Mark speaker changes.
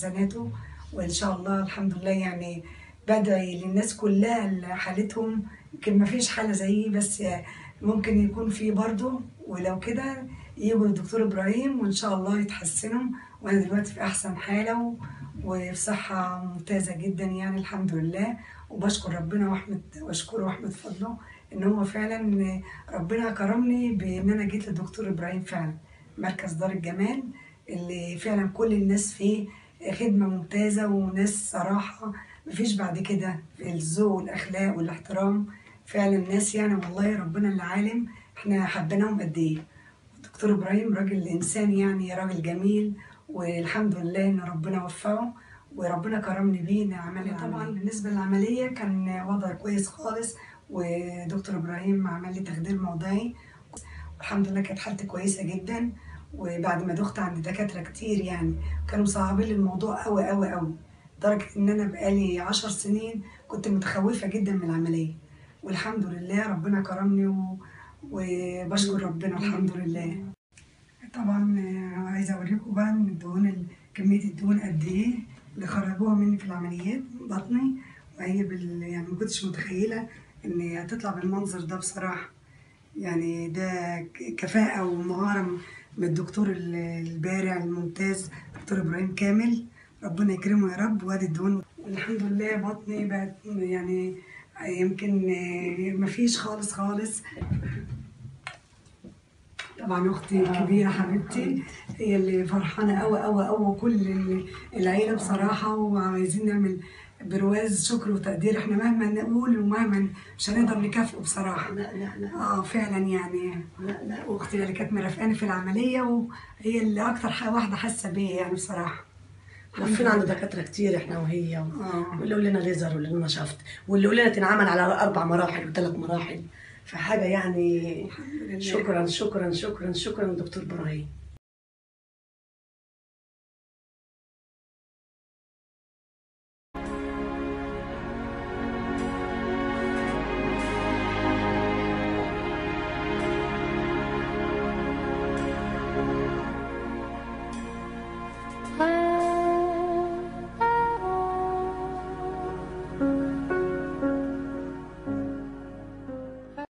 Speaker 1: حسناته، وان شاء الله الحمد لله يعني بدعي للناس كلها اللي حالتهم يمكن ما فيش حاله زيي، بس ممكن يكون في برضه، ولو كده يجوا للدكتور ابراهيم وان شاء الله يتحسنوا. وانا دلوقتي في احسن حاله وفي صحه ممتازه جدا يعني الحمد لله. وبشكر ربنا واحمد واشكره واحمد فضله ان هو فعلا ربنا كرمني بان انا جيت للدكتور ابراهيم فعلا مركز دار الجمال، اللي فعلا كل الناس فيه خدمه ممتازه وناس صراحه مفيش بعد كده في الذوق والاخلاق والاحترام. فعلا الناس يعني والله ربنا اللي عالم احنا حبيناهم قد ايه. دكتور ابراهيم راجل انسان يعني راجل جميل، والحمد لله ان ربنا وفقه وربنا كرمني بيه ان عمل طبعا. بالنسبه للعمليه كان وضع كويس خالص، ودكتور ابراهيم عمل لي تخدير موضعي والحمد لله كانت حالتي كويسه جدا. وبعد ما دخت عند دكاتره كتير يعني كانوا مصعبين لي الموضوع قوي قوي قوي، لدرجه ان انا بقالي 10 سنين كنت متخوفه جدا من العمليه، والحمد لله ربنا كرمني وبشكر ربنا الحمد لله. طبعا عايزه اوريكم بقى ان الدهون كميه الدهون قد ايه اللي خرجوها مني في العمليات بطني، وهي يعني ما كنتش متخيله ان هتطلع بالمنظر ده بصراحه. يعني ده كفاءه ومهاره من الدكتور البارع الممتاز دكتور ابراهيم كامل، ربنا يكرمه يا رب. وادي الدهون والحمد لله بطني بقت يعني يمكن مفيش خالص خالص. طبعا اختي الكبيره حبيبتي هي اللي فرحانه قوي قوي قوي، وكل العيله بصراحه، وعايزين نعمل برواز شكر وتقدير. احنا مهما نقول ومهما مش هنقدر نكافئه بصراحه.
Speaker 2: لا لا لا
Speaker 1: فعلا يعني.
Speaker 2: لا لا
Speaker 1: واختي اللي كانت مرافقاني في العمليه وهي اللي اكتر واحده حاسه بيا يعني بصراحه.
Speaker 2: لفينا عند دكاتره كتير احنا وهي واللي يقول لنا ليزر واللي يقول لنا شفط واللي يقول لنا تنعمل على 4 مراحل و3 مراحل، فحاجه يعني. شكرا شكرا شكرا شكرا دكتور ابراهيم.